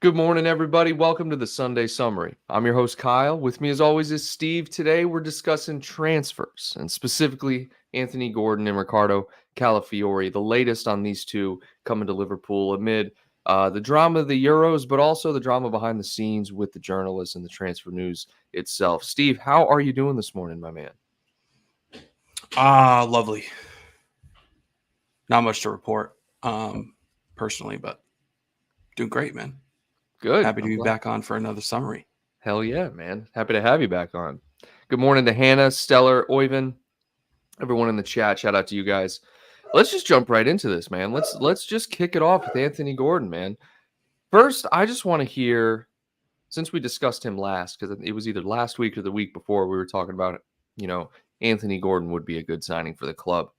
Good morning, everybody. Welcome to the Sunday Summary. I'm your host, Kyle. With me, as always, is Steve. Today, we're discussing transfers, and specifically Anthony Gordon and Ricardo Calafiori, the latest on these two coming to Liverpool amid the drama of the Euros, but also the drama behind the scenes with the journalists and the transfer news itself. Steve, how are you doing this morning, my man? Lovely. Not much to report, personally, but doing great, man. Good. Happy to be back on for another summary. Hell yeah, man. Happy to have you back on. Good morning to Hannah, Stellar, Oyvind, everyone in the chat. Shout out to you guys. Let's just jump right into this, man. Let's just kick it off with Anthony Gordon, man. First, I just want to hear, since we discussed him last, because it was either last week or the week before, we were talking about, Anthony Gordon would be a good signing for the club.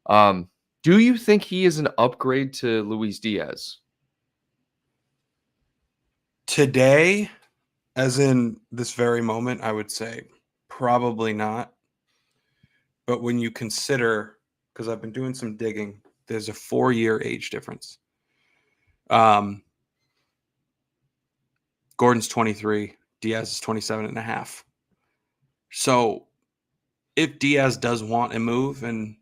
Do you think he is an upgrade to Luis Diaz? Today, as in this very moment, I would say probably not. But when you consider, because I've been doing some digging, there's a 4-year age difference. Gordon's 23, Diaz is 27 and a half. So if Diaz does want a move and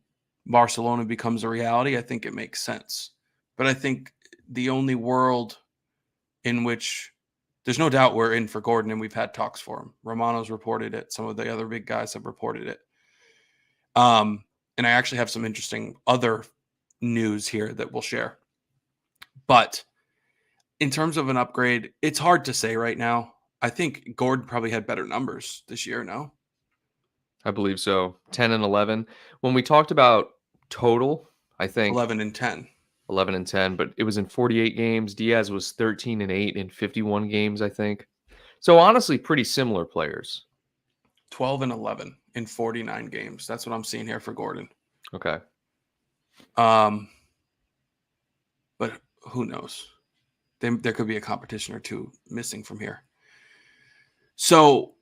Barcelona becomes a reality, I think it makes sense. But I think the only world in which there's no doubt we're in for Gordon, and we've had talks for him. Romano's reported it. Some of the other big guys have reported it. And I actually have some interesting other news here that we'll share. But in terms of an upgrade, it's hard to say right now. I think Gordon probably had better numbers this year, no? I believe so. 10 and 11. When we talked about total, I think 11 and 10. 11 and 10, but it was in 48 games. Diaz was 13 and 8 in 51 games, I think. So honestly, pretty similar players. 12 and 11 in 49 games. That's what I'm seeing here for Gordon. Okay. But who knows? There could be a competition or two missing from here. So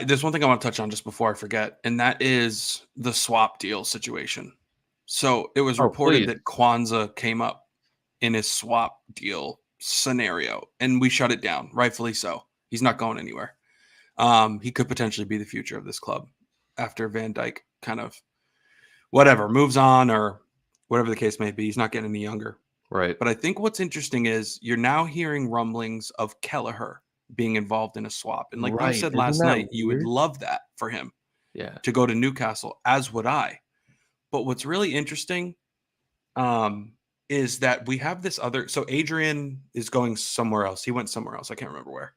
there's one thing I want to touch on just before I forget, and that is the swap deal situation. So it was reported that Quansah came up in his swap deal scenario, and we shut it down, rightfully so. He's not going anywhere. He could potentially be the future of this club after Van Dijk kind of moves on or whatever the case may be. He's not getting any younger. Right. But I think what's interesting is you're now hearing rumblings of Kelleher being involved in a swap. And like you said last night, you would love that for him to go to Newcastle, as would I. But what's really interesting is that we have this other – so Adrian is going somewhere else. He went somewhere else. I can't remember where.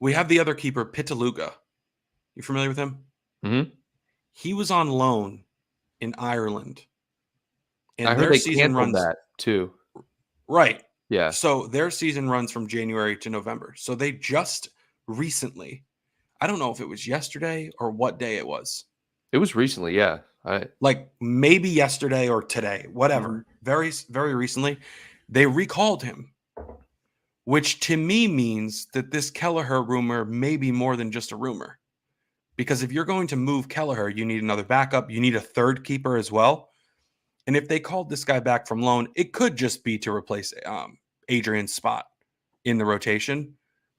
We have the other keeper, Pitaluga. You familiar with him? Mm-hmm. He was on loan in Ireland. And I heard they canceled that too. Right. Yeah. So their season runs from January to November. So they just recently, I don't know if it was yesterday or what day it was. It was recently, yeah. Like maybe yesterday or today, whatever. Mm-hmm. Very, very recently, they recalled him, which to me means that this Kelleher rumor may be more than just a rumor. Because if you're going to move Kelleher, you need another backup. You need a third keeper as well. And if they called this guy back from loan, it could just be to replace Adrian's spot in the rotation.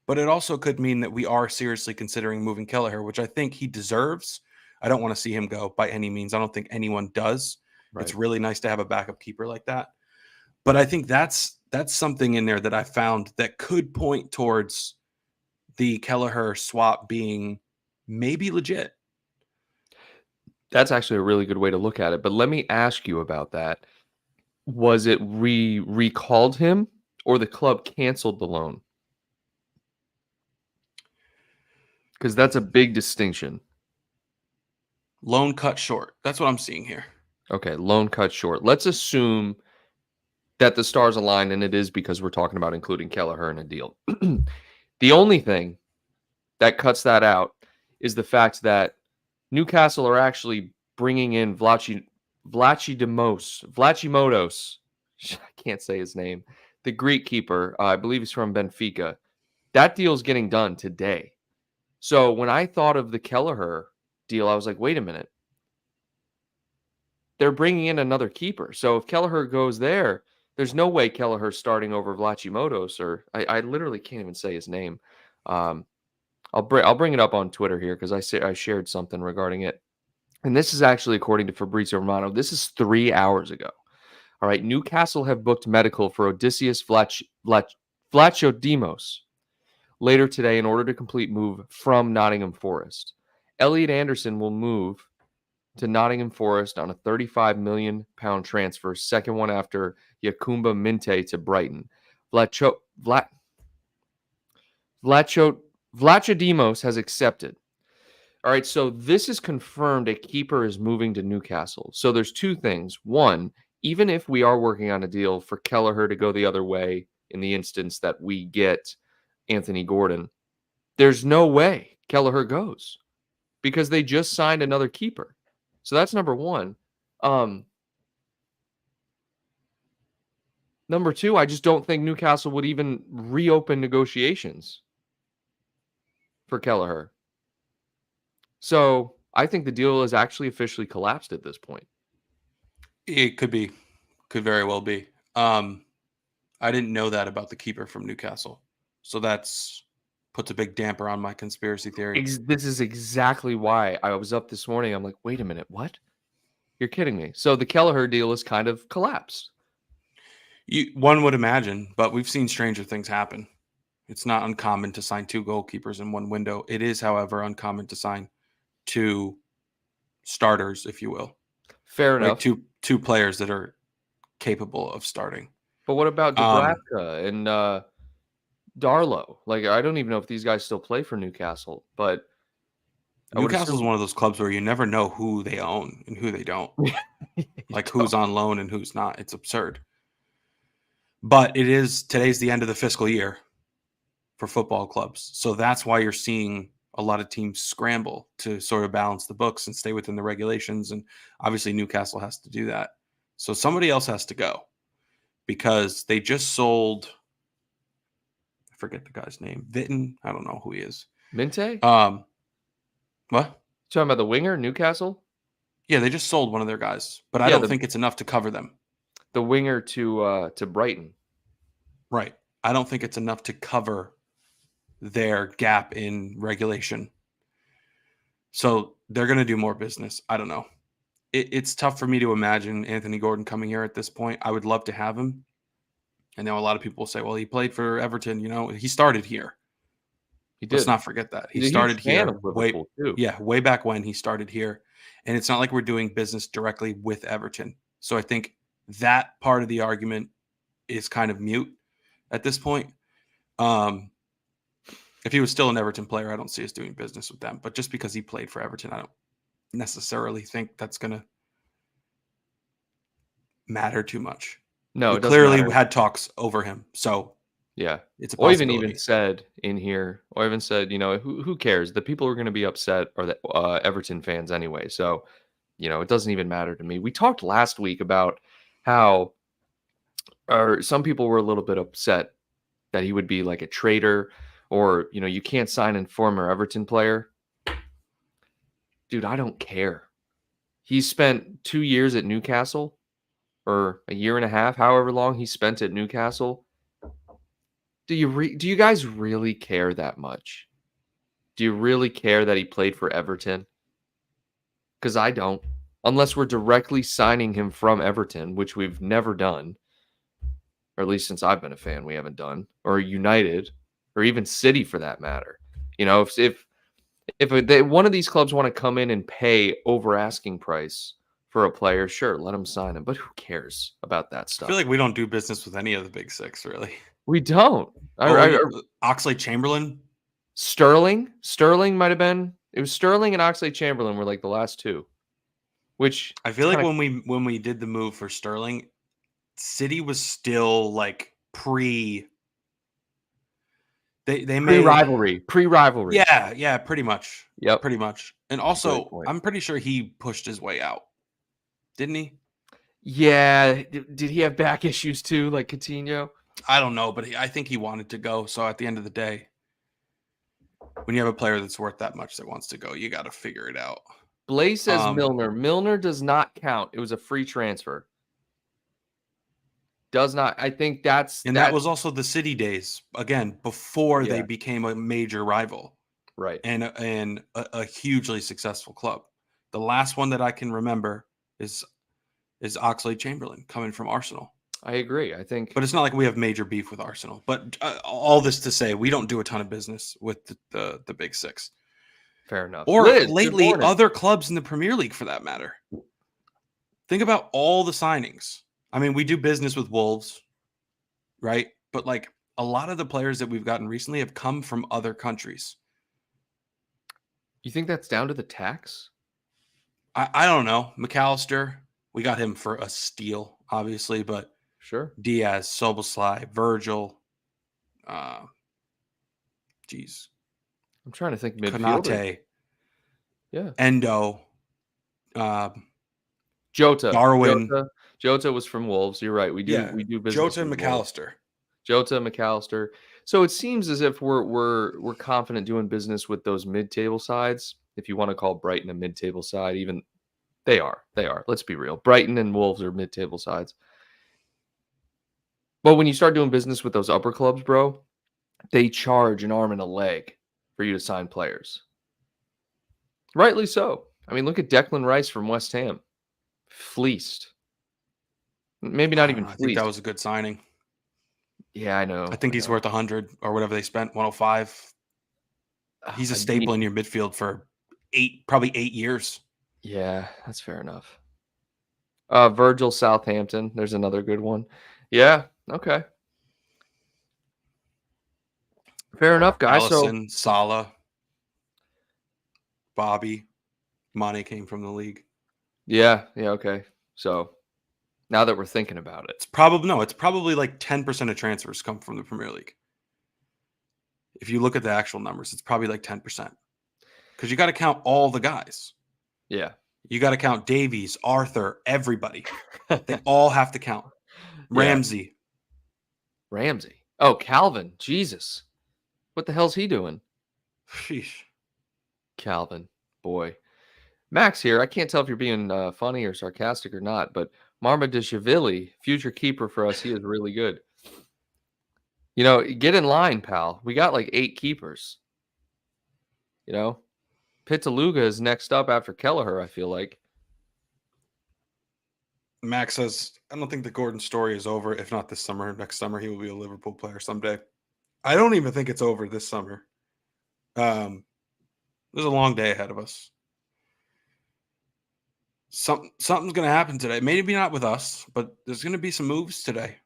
But it also could mean that we are seriously considering moving Kelleher, which I think he deserves. I don't want to see him go by any means. I don't think anyone does. Right. It's really nice to have a backup keeper like that. But I think that's something in there that I found that could point towards the Kelleher swap being maybe legit. That's actually a really good way to look at it. But let me ask you about that. Was it recalled him or the club canceled the loan? Because that's a big distinction. Loan cut short. That's what I'm seeing here. Okay, loan cut short. Let's assume that the stars align, and it is because we're talking about including Kelleher in a deal. The only thing that cuts that out is the fact that Newcastle are actually bringing in Vlachimotos. I can't say his name. The Greek keeper, I believe he's from Benfica. That deal's getting done today. So when I thought of the Kelleher deal, I was like, wait a minute. They're bringing in another keeper. So if Kelleher goes there, There's no way Kelleher's starting over Vlachimotos, or I literally can't even say his name. I'll bring it up on Twitter here because I shared something regarding it. And this is actually according to Fabrizio Romano. This is 3 hours ago. All right, Newcastle have booked medical for Odysseus Vlachodimos later today in order to complete move from Nottingham Forest. Elliot Anderson will move to Nottingham Forest on a £35 million transfer, second one after Yakumba Minte to Brighton. Vlachodimos has accepted. All right, so this is confirmed a keeper is moving to Newcastle. So there's two things. One, even if we are working on a deal for Kelleher to go the other way in the instance that we get Anthony Gordon, there's no way Kelleher goes because they just signed another keeper. So that's number one. Number two, I just don't think Newcastle would even reopen negotiations for Kelleher. So I think the deal is actually officially collapsed at this point. It could be, could very well be. I didn't know that about the keeper from Newcastle, so that's puts a big damper on my conspiracy theory. This is exactly why I was up this morning. I'm like, wait a minute, what? You're kidding me. So the Kelleher deal is kind of collapsed. One would imagine, but we've seen stranger things happen. It's not uncommon to sign 2 goalkeepers in one window. It is, however, uncommon to sign 2 starters, if you will. Fair enough. Two players that are capable of starting. But what about Dubravka and Darlow? Like, I don't even know if these guys still play for Newcastle, but Newcastle is one of those clubs where you never know who they own and who they don't. Like who's on loan and who's not. It's absurd. But today's the end of the fiscal year for football clubs. So that's why you're seeing a lot of teams scramble to sort of balance the books and stay within the regulations. And obviously Newcastle has to do that. So somebody else has to go because they just sold, I forget the guy's name, Vitten. I don't know who he is. Minte? What? Talking about the winger, Newcastle? Yeah, they just sold one of their guys, but I don't think it's enough to cover them. The winger to Brighton. Right. I don't think it's enough to cover their gap in regulation. So they're going to do more business. I don't know. It's tough for me to imagine Anthony Gordon coming here at this point. I would love to have him. I know a lot of people will say, well, he played for Everton. You know, he started here. He did. Let's not forget that. He started here way back when he started here. And it's not like we're doing business directly with Everton. So I think that part of the argument is kind of mute at this point. If he was still an Everton player, I don't see us doing business with them. But just because he played for Everton, I don't necessarily think that's going to matter too much. No, we clearly had talks over him. So yeah, it's a possibility. Oyvind even said in here, Oyvind said, you know, who cares? The people who are going to be upset are the Everton fans anyway. So, you know, it doesn't even matter to me. We talked last week about how some people were a little bit upset that he would be like a traitor or, you know, you can't sign a former Everton player. Dude, I don't care. He spent 2 years at Newcastle or a year and a half, however long he spent at Newcastle. Do you guys really care that much? Do you really care that he played for Everton? Because I don't. Unless we're directly signing him from Everton, which we've never done. Or at least since I've been a fan, we haven't done. Or United. Or even City for that matter. You know, if one of these clubs want to come in and pay over asking price for a player, sure, let them sign him. But who cares about that stuff? I feel like we don't do business with any of the big six, really. We don't. Oxlade-Chamberlain? Sterling might have been. It was Sterling and Oxlade-Chamberlain were like the last two. Which I feel like when we did the move for Sterling, City was still like they made pre-rivalry. Yeah, pretty much. Yep. Pretty much. And also, I'm pretty sure he pushed his way out. Didn't he? Yeah. Did he have back issues too, like Coutinho? I don't know, but I think he wanted to go. So at the end of the day, when you have a player that's worth that much that wants to go, you got to figure it out. Blaze says Milner. Milner does not count. It was a free transfer. Does not. I think that's And that was also the City days, again, before they Yeah. became a major rival right. and a hugely successful club. The last one that I can remember is Oxlade-Chamberlain coming from Arsenal. I agree. I think, But it's not like we have major beef with Arsenal. But all this to say, we don't do a ton of business with the Big Six. fair enough. Or Liz, good lately, morning. other clubs in the Premier League, for that matter. Think about all the signings. I mean, we do business with Wolves, right? But like a lot of the players that we've gotten recently have come from other countries. You think that's down to the tax? I don't know. McAllister, we got him for a steal, obviously, but Sure. Diaz, Soboslai, Virgil, I'm trying to think midfielder. Konate, Yeah. Endo, Jota. Darwin. Jota was from Wolves. You're right. We do business Jota and with Wolves. McAllister. Jota, McAllister. So it seems as if we're confident doing business with those mid-table sides. If you want to call Brighton a mid-table side, even they are. Let's be real. Brighton and Wolves are mid-table sides. But when you start doing business with those upper clubs, bro, they charge an arm and a leg for you to sign players. Rightly so. I mean, look at Declan Rice from West Ham. Fleeced. Maybe not even I think fleeced. that was a good signing. Yeah, I know. I think he's worth 100 or whatever they spent, 105. He's a staple in your midfield for probably 8 years. Yeah, that's fair enough. Virgil, Southampton. There's another good one. Yeah, okay. Fair enough, guys. Allison, Salah, Bobby, Mane came from the league. Yeah, okay. So now that we're thinking about it, It's probably like 10% of transfers come from the Premier League. If you look at the actual numbers, it's probably like 10%. Because you got to count all the guys. yeah. You got to count Davies, Arthur, everybody. They all have to count. Ramsey. Oh, Calvin. Jesus. What the hell's he doing? Sheesh. Calvin. Boy. Max here. I can't tell if you're being funny or sarcastic or not, but Marmadishvili, future keeper for us, he is really good. You know, get in line, pal. We got like 8 keepers. You know, Pitaluga is next up after Kelleher, I feel like. Max says, I don't think the Gordon story is over. If not this summer, next summer, he will be a Liverpool player someday. I don't even think it's over this summer. There's a long day ahead of us. Something's going to happen today. Maybe not with us, but there's going to be some moves today.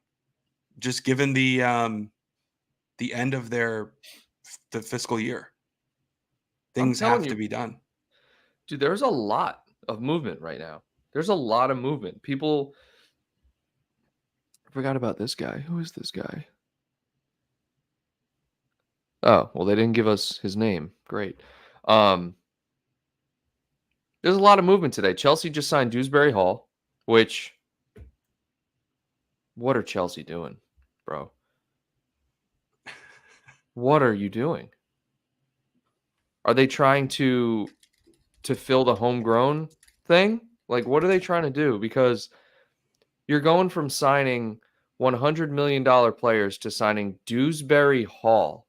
Just given the end of the fiscal year, things have to be done. Dude, there's a lot of movement right now. There's a lot of movement. People I forgot about this guy. Who is this guy? Oh, well, they didn't give us his name. Great. There's a lot of movement today. Chelsea just signed Dewsbury Hall, which what are Chelsea doing, bro? What are you doing? Are they trying to fill the homegrown thing? Like, what are they trying to do? Because you're going from signing $100 million players to signing Dewsbury Hall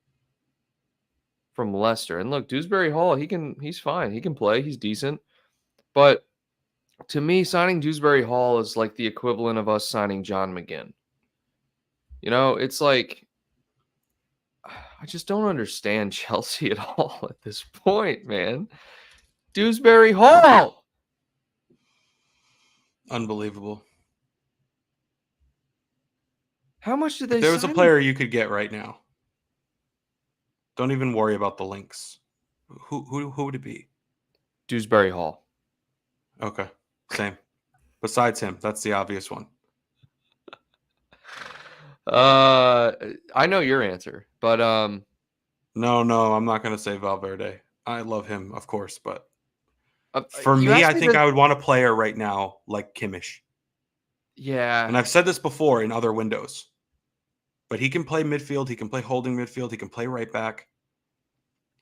from Leicester. And look, Dewsbury Hall, he's fine. He can play. He's decent. But to me, signing Dewsbury Hall is like the equivalent of us signing John McGinn. You know, it's like I just don't understand Chelsea at all at this point, man. Dewsbury Hall. Unbelievable. How much did they If there was a sign player you could get right now, don't even worry about the links. Who would it be? Dewsbury Hall. Okay, same. Besides him, that's the obvious one. I know your answer, but No, I'm not going to say Valverde. I love him, of course, but for you me, asked I think I would want a player right now like Kimmich. Yeah. And I've said this before in other windows, but he can play midfield. He can play holding midfield. He can play right back.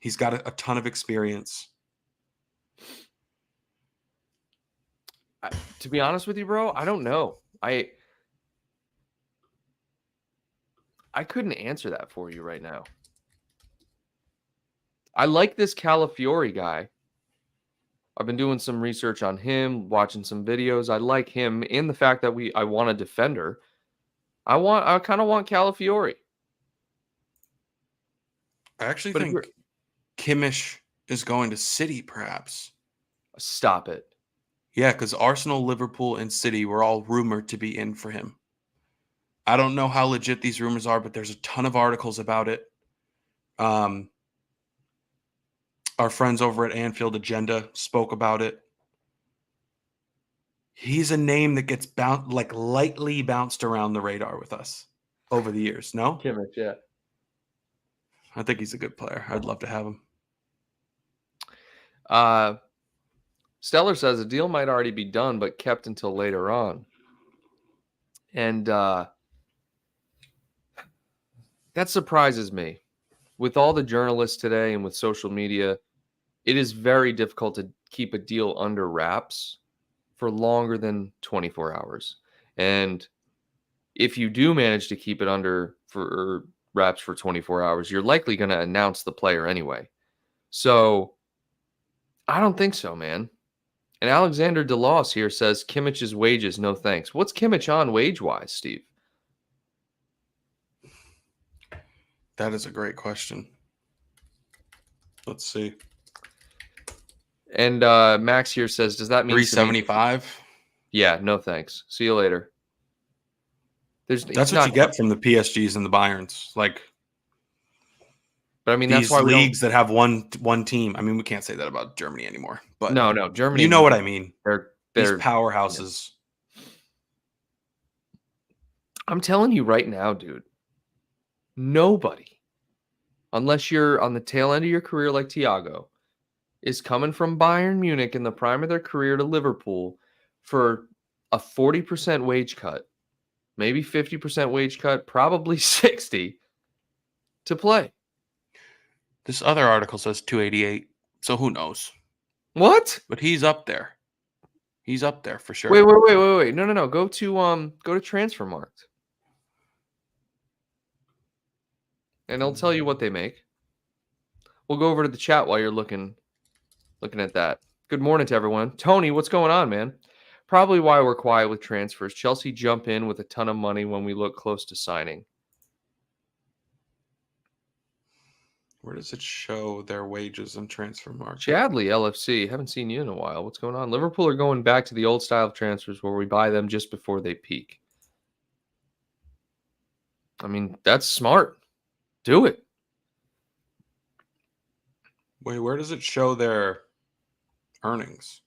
He's got a ton of experience. To be honest with you, bro, I don't know. I couldn't answer that for you right now. I like this Calafiore guy. I've been doing some research on him, watching some videos. I like him in the fact that I want a defender. I kind of want Calafiore. I actually But think Kimmich is going to City, perhaps. stop it. Yeah, because Arsenal, Liverpool, and City were all rumored to be in for him. I don't know how legit these rumors are, but there's a ton of articles about it. Our friends over at Anfield Agenda spoke about it. He's a name that gets lightly bounced around the radar with us over the years. No? Kimmich, yeah. I think he's a good player. I'd love to have him. Stellar says the deal might already be done, but kept until later on. And that surprises me. With all the journalists today and with social media, it is very difficult to keep a deal under wraps for longer than 24 hours. And if you do manage to keep it under for wraps for 24 hours, you're likely going to announce the player anyway. So I don't think so, man. And Alexander DeLoss here says Kimmich's wages, no thanks. What's Kimmich on wage-wise, Steve? That is a great question. Let's see. And Max here says, does that mean 375? Yeah, no thanks. See you later. That's what you get from the PSGs and the Bayerns. Like, but I mean, these that's why leagues that have one team. I mean, we can't say that about Germany anymore. But no, Germany. You know what I mean? They're these powerhouses. I'm telling you right now, dude. Nobody, unless you're on the tail end of your career like Thiago, is coming from Bayern Munich in the prime of their career to Liverpool for a 40% wage cut, maybe 50% wage cut, probably 60 to play. This other article says 288, so who knows? What? But he's up there. He's up there for sure. Wait. No. Go to Transfermarkt. And I'll tell you what they make. We'll go over to the chat while you're looking at that. Good morning to everyone. Tony, what's going on, man? Probably why we're quiet with transfers. Chelsea jump in with a ton of money when we look close to signing. Where does it show their wages and Transfermarkt? Chadley, LFC. Haven't seen you in a while. What's going on? Liverpool are going back to the old style of transfers where we buy them just before they peak. I mean, that's smart. Do it. Wait, where does it show their earnings?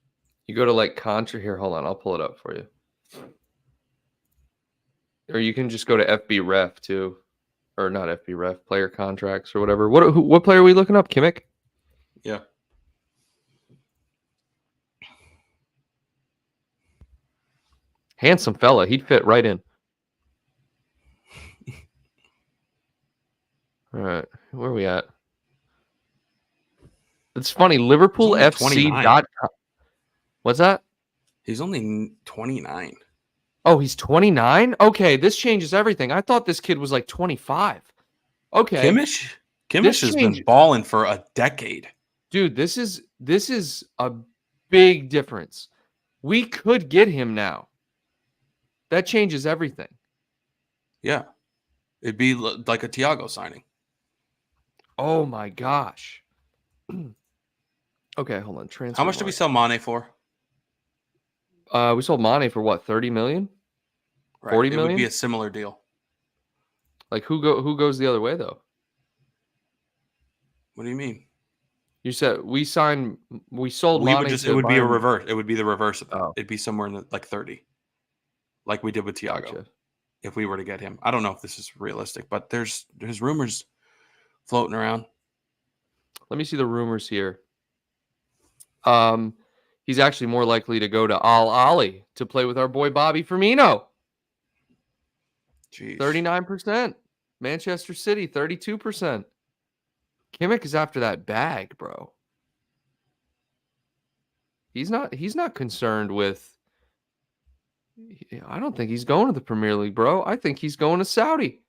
You go to like contra here. Hold on, I'll pull it up for you. Or you can just go to FB Ref too. Or not FB Ref, player contracts or whatever. What player are we looking up? Kimmich? Yeah. Handsome fella. He'd fit right in. All right. Where are we at? It's funny. Liverpool FC. What's that? He's only 29. Oh, he's 29? Okay, this changes everything. I thought this kid was like 25. Okay. Kimmich has been balling for a decade. Dude, this is a big difference. We could get him now. That changes everything. Yeah. It'd be like a Thiago signing. Oh my gosh. Okay, hold on. How much did we sell Mane for? We sold Mane for what, 30 million? Right. 40 million? It would be a similar deal. Like who goes the other way though? What do you mean? You said we sold Mane. It would be a reverse. It would be the reverse of that. Oh. It'd be somewhere in like 30. Like we did with Thiago. Gotcha. If we were to get him. I don't know if this is realistic, but there's rumors floating around. Let me see the rumors here. He's actually more likely to go to Al Ahly to play with our boy Bobby Firmino. Jeez. 39%. Manchester City, 32%. Kimmich is after that bag, bro. He's not concerned with. I don't think he's going to the Premier League, bro. I think he's going to Saudi.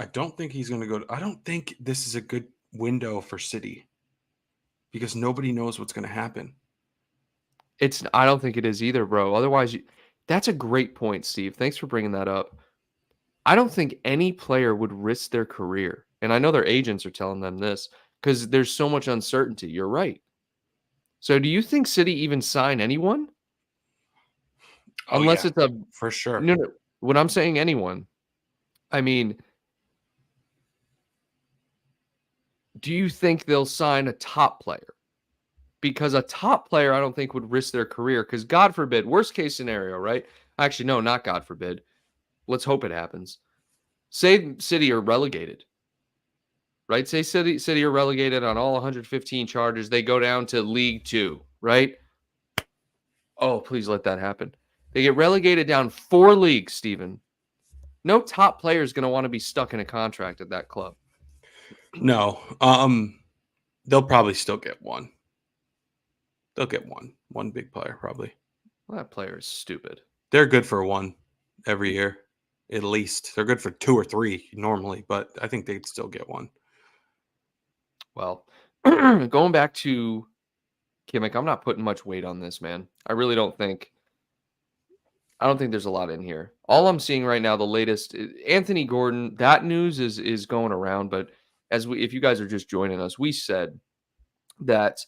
I don't think he's going to go. I don't think this is a good window for City because nobody knows what's going to happen. I don't think it is either, bro. Otherwise, that's a great point, Steve. Thanks for bringing that up. I don't think any player would risk their career. And I know their agents are telling them this because there's so much uncertainty. You're right. So do you think City even sign anyone? Oh, Unless yeah, it's a for sure. no. When I'm saying anyone, I mean, do you think they'll sign a top player? Because a top player, I don't think would risk their career. Because God forbid, worst case scenario, right? Actually, no, not God forbid. Let's hope it happens. Say City are relegated, right? Say City are relegated on all 115 charges. They go down to League Two, right? Oh, please let that happen. They get relegated down 4 leagues, Steven. No top player is going to want to be stuck in a contract at that club. No, they'll probably still get one. They'll get one big player probably. Well, that player is stupid. They're good for one every year, at least. They're good for 2 or 3 normally, but I think they'd still get one. Well, going back to Kimmich, I'm not putting much weight on this, man. I really don't think. I don't think there's a lot in here. All I'm seeing right now, the latest, Anthony Gordon. That news is going around, but if you guys are just joining us, we said that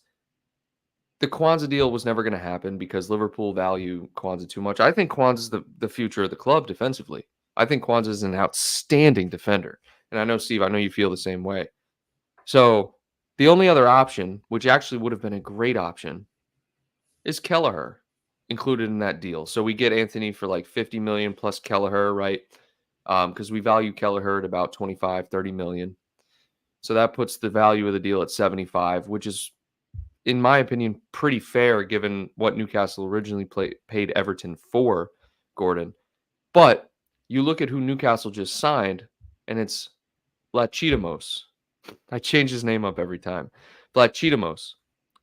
the Quansah deal was never going to happen because Liverpool value Quansah too much. I think Quansah's the future of the club defensively. I think Quansah is an outstanding defender, and I know Steve, I know you feel the same way. So the only other option, which actually would have been a great option, is Kelleher included in that deal. So we get Anthony for like 50 million plus Kelleher, right? Because we value Kelleher at about 25, 30 million. So that puts the value of the deal at 75, which is, in my opinion, pretty fair given what Newcastle originally paid Everton for Gordon. But you look at who Newcastle just signed, and it's Lachidamos. I change his name up every time. Lachidamos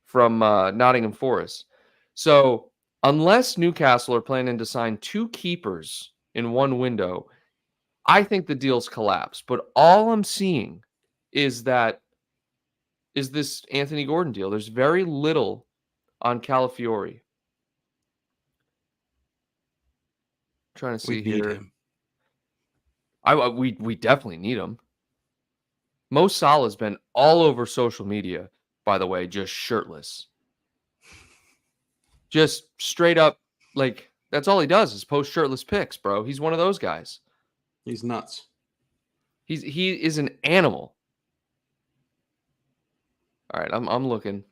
from Nottingham Forest. So unless Newcastle are planning to sign 2 keepers in one window, I think the deal's collapsed. But all I'm seeing is this Anthony Gordon deal. There's very little on Calafiori. Trying to see We need here. him. We definitely need him. Mo Salah's been all over social media, by the way, just shirtless. Just straight up, like, that's all he does is post shirtless pics, bro. He's one of those guys. He's nuts. He is an animal. All right, I'm looking.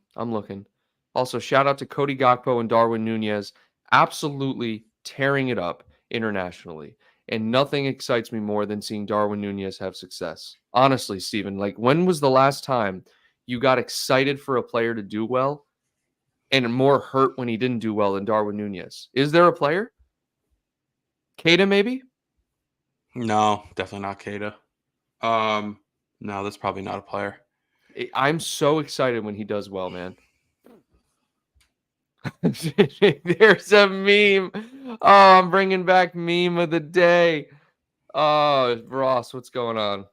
Also, shout out to Cody Gakpo and Darwin Nunez, absolutely tearing it up internationally. And nothing excites me more than seeing Darwin Nunez have success. Honestly, Steven, like, when was the last time you got excited for a player to do well and more hurt when he didn't do well than Darwin Nunez? Is there a player? Keita, maybe? No, definitely not Keita. No, that's probably not a player. I'm so excited when he does well, man. There's a meme. Oh, I'm bringing back meme of the day. Oh, Ross, what's going on?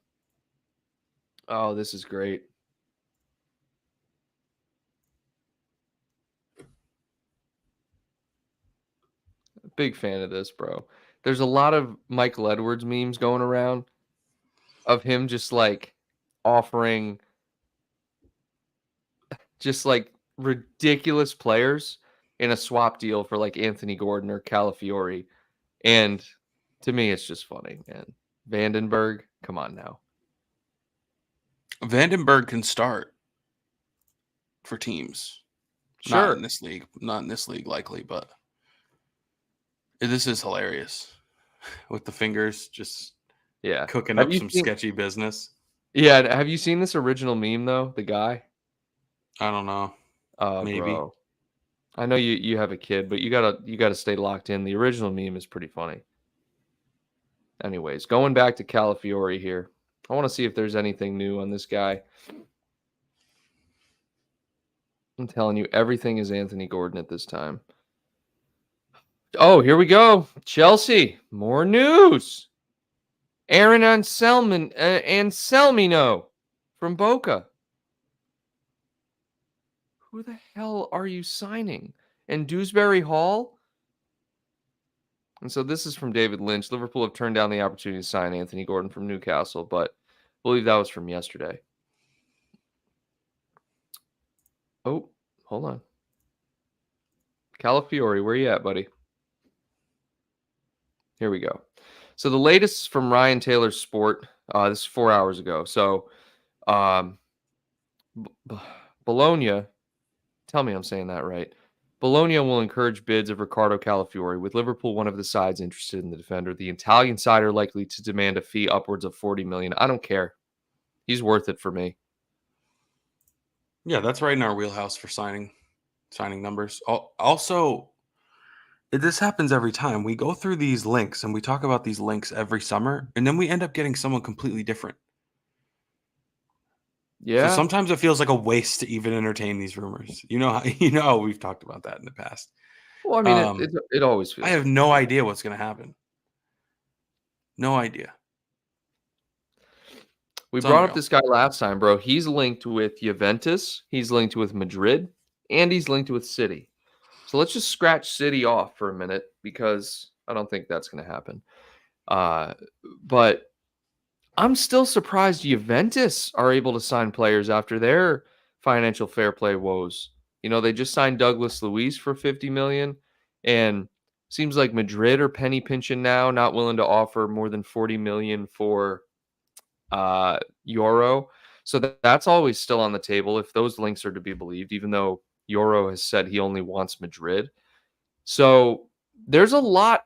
Oh, this is great. Big fan of this, bro. There's a lot of Michael Edwards memes going around of him just like offering just like ridiculous players in a swap deal for like Anthony Gordon or Calafiori. And to me, it's just funny, man. Vandenberg, come on now. Vandenberg can start for teams. Sure. Not in this league. Not in this league, likely, but this is hilarious. With the fingers just cooking up some sketchy business. Yeah, have you seen this original meme though? The guy? I don't know. Maybe. Bro. I know you have a kid, but you gotta stay locked in. The original meme is pretty funny. Anyways, going back to Calafiori here. I want to see if there's anything new on this guy. I'm telling you, everything is Anthony Gordon at this time. Oh, here we go. Chelsea, more news. Aaron Anselmino from Boca. Who the hell are you signing? And Dewsbury Hall? And so this is from David Lynch. Liverpool have turned down the opportunity to sign Anthony Gordon from Newcastle, but I believe that was from yesterday. Oh, hold on. Calafiore, where you at, buddy? Here we go. So the latest from Ryan Taylor's Sport. This is 4 hours ago. So Bologna, tell me I'm saying that right. Bologna will encourage bids of Riccardo Calafiore, with Liverpool one of the sides interested in the defender. The Italian side are likely to demand a fee upwards of $40 million. I don't care. He's worth it for me. Yeah, that's right in our wheelhouse for signing numbers. Also, this happens every time. We go through these links and we talk about these links every summer, and then we end up getting someone completely different. Yeah. So sometimes it feels like a waste to even entertain these rumors. You know how we've talked about that in the past. Well, I mean, it always feels. I have no idea what's going to happen. No idea. We brought up this guy last time, bro. He's linked with Juventus. He's linked with Madrid, and he's linked with City. So let's just scratch City off for a minute because I don't think that's going to happen. But I'm still surprised Juventus are able to sign players after their financial fair play woes. You know, they just signed Douglas Luiz for $50 million, and seems like Madrid are penny pinching now, not willing to offer more than $40 million for Euro. So that's always still on the table if those links are to be believed, even though Euro has said he only wants Madrid. So there's a lot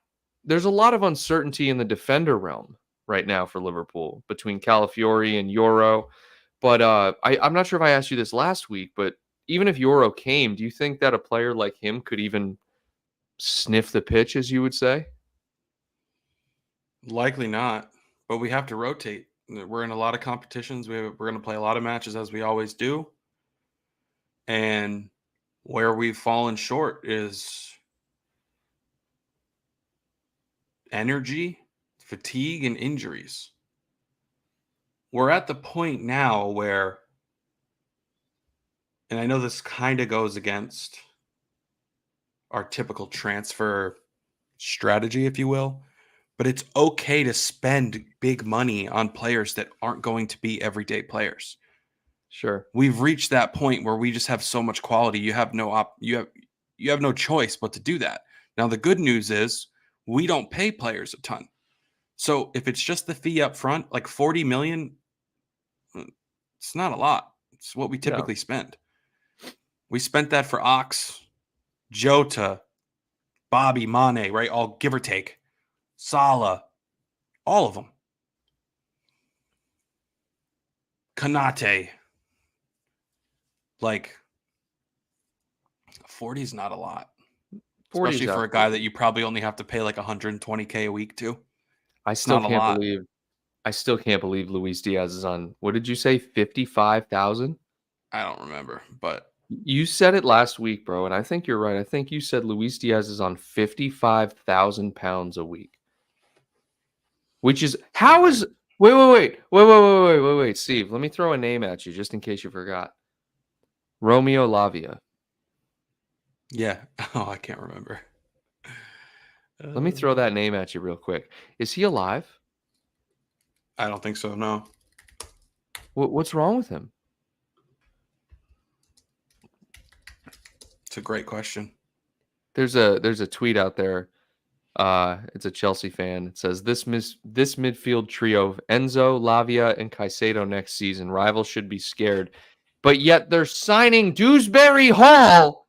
of uncertainty in the defender realm right now for Liverpool between Calafiore and Euro. But I'm not sure if I asked you this last week, but even if Euro came, do you think that a player like him could even sniff the pitch, as you would say? Likely not, but we have to rotate. We're in a lot of competitions. We're going to play a lot of matches as we always do. And where we've fallen short is energy, fatigue, and injuries. We're at the point now where, and I know this kind of goes against our typical transfer strategy, if you will, but it's okay to spend big money on players that aren't going to be everyday players. Sure. We've reached that point where we just have so much quality. You have no choice but to do that. Now, the good news is we don't pay players a ton. So if it's just the fee up front, like $40 million, it's not a lot. It's what we typically spend. We spent that for Ox, Jota, Bobby, Mane, right? All give or take. Salah, all of them. Konate. Like, 40 is not a lot. Especially for a guy that you probably only have to pay like $120K a week to. I still can't believe Luis Diaz is on, what did you say, 55,000? I don't remember, but you said it last week, bro, and I think you're right. I think you said Luis Diaz is on 55,000 pounds a week. Which is wait, Steve, let me throw a name at you just in case you forgot. Romeo Lavia. Yeah. Oh, I can't remember. Let me throw that name at you real quick. Is he alive? I don't think so, no. What's wrong with him? It's a great question. There's a tweet out there. It's a Chelsea fan. It says, this midfield trio of Enzo, Lavia, and Caicedo next season. Rivals should be scared. But yet they're signing Dewsbury Hall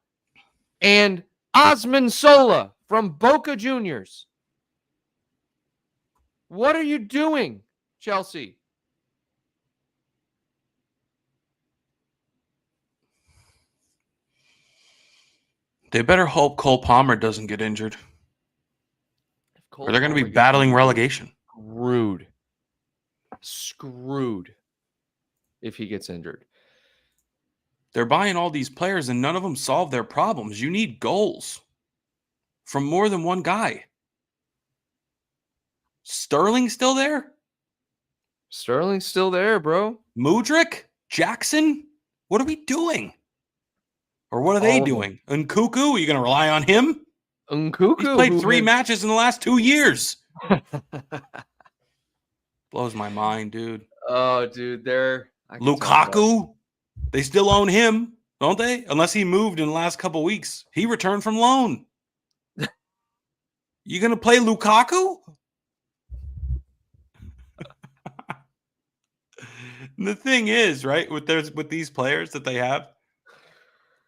and Osman Sola from Boca Juniors. What are you doing, Chelsea? They better hope Cole Palmer doesn't get injured. Or they're going to be battling relegation. Screwed if he gets injured. They're buying all these players and none of them solve their problems. You need goals from more than one guy. Sterling still there? Sterling's still there, bro. Mudryk? Jackson? What are we doing? Or what are they All of them. doing? And Cuckoo, are you going to rely on him? Nkunku, He's played who 3 had- matches in the last 2 years. Blows my mind, dude. Oh, dude, I could talk about- Lukaku, they still own him, don't they? Unless he moved in the last couple weeks. He returned from loan. You going to play Lukaku? The thing is, right, with these players that they have,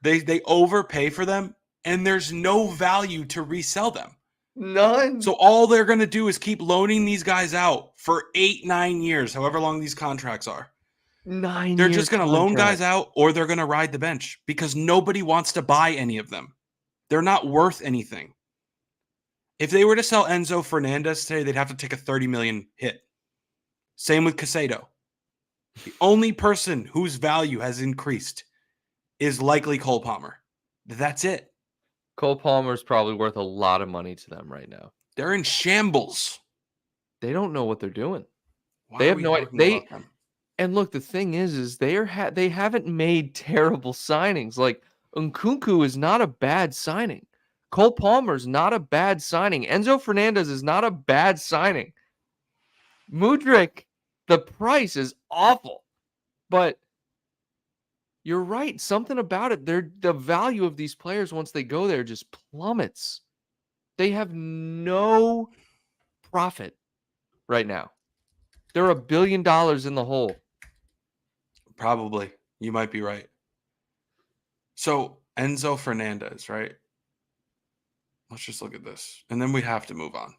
they overpay for them, and there's no value to resell them. None. So all they're going to do is keep loaning these guys out for 8-9 years, however long these contracts are. 9 They're year just going to loan contract. guys out, or they're going to ride the bench because nobody wants to buy any of them. They're not worth anything. If they were to sell Enzo Fernandez today, they'd have to take a 30 million hit. Same with Caicedo. The only person whose value has increased is likely Cole Palmer. That's it. Cole Palmer's probably worth a lot of money to them right now. They're in shambles. They don't know what they're doing. Why They are have we no talking idea. about them? And look, the thing is they haven't made terrible signings. Like Nkunku is not a bad signing. Cole Palmer's not a bad signing. Enzo Fernandez is not a bad signing. Mudryk, the price is awful. But you're right. Something about it. The value of these players once they go there just plummets. They have no profit right now. They're $1 billion in the hole. Probably. You might be right. So Enzo Fernandez, right? Let's just look at this. And then we have to move on.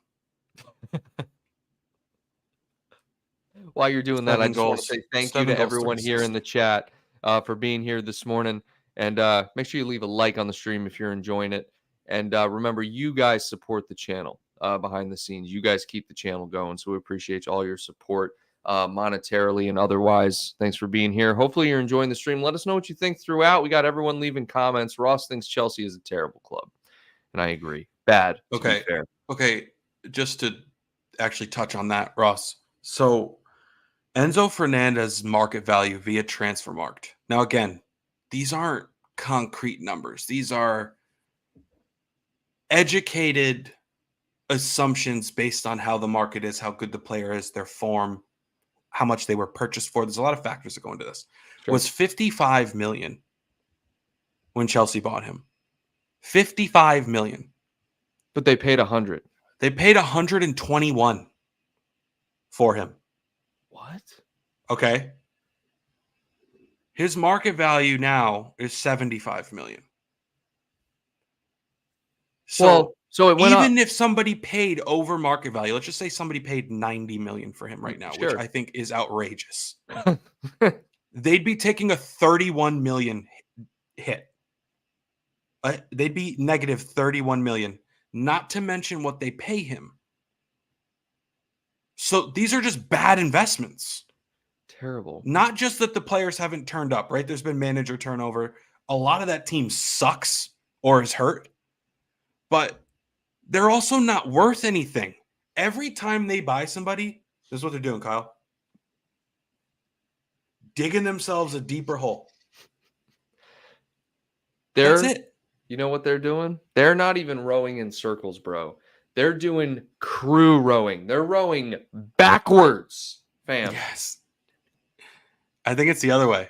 While you're doing that, I 7 just want to goals. say thank you 7 to goals, everyone 3 here in assists. the chat for being here this morning. And make sure you leave a like on the stream if you're enjoying it. And remember, you guys support the channel behind the scenes. You guys keep the channel going. So we appreciate all your support monetarily and otherwise. Thanks for being here. Hopefully you're enjoying the stream. Let us know what you think throughout. We got everyone leaving comments. Ross thinks Chelsea is a terrible club. And I agree. Bad, to be fair. Okay. Just to actually touch on that, Ross. So Enzo Fernandez market value via Transfermarkt. Now, again, these aren't concrete numbers. These are educated assumptions based on how the market is, how good the player is, their form, how much they were purchased for. There's a lot of factors that go into this. Sure. Was 55 million when Chelsea bought him. 55 million. But they paid 100. They paid 121 for him. What? Okay. His market value now is 75 million. So so it went up. even if somebody paid over market value, let's just say somebody paid 90 million for him right now, which Sure. I think is outrageous. They'd be taking a 31 million hit. They'd be negative 31 million, not to mention what they pay him. So these are just bad investments. Terrible. Not just that the players haven't turned up, right? There's been manager turnover. A lot of that team sucks or is hurt, but they're also not worth anything. Every time they buy somebody, this is what they're doing, Kyle. Digging themselves a deeper hole. That's it. You know what they're doing? They're not even rowing in circles, bro. They're doing crew rowing. They're rowing backwards, fam. Yes. I think it's the other way.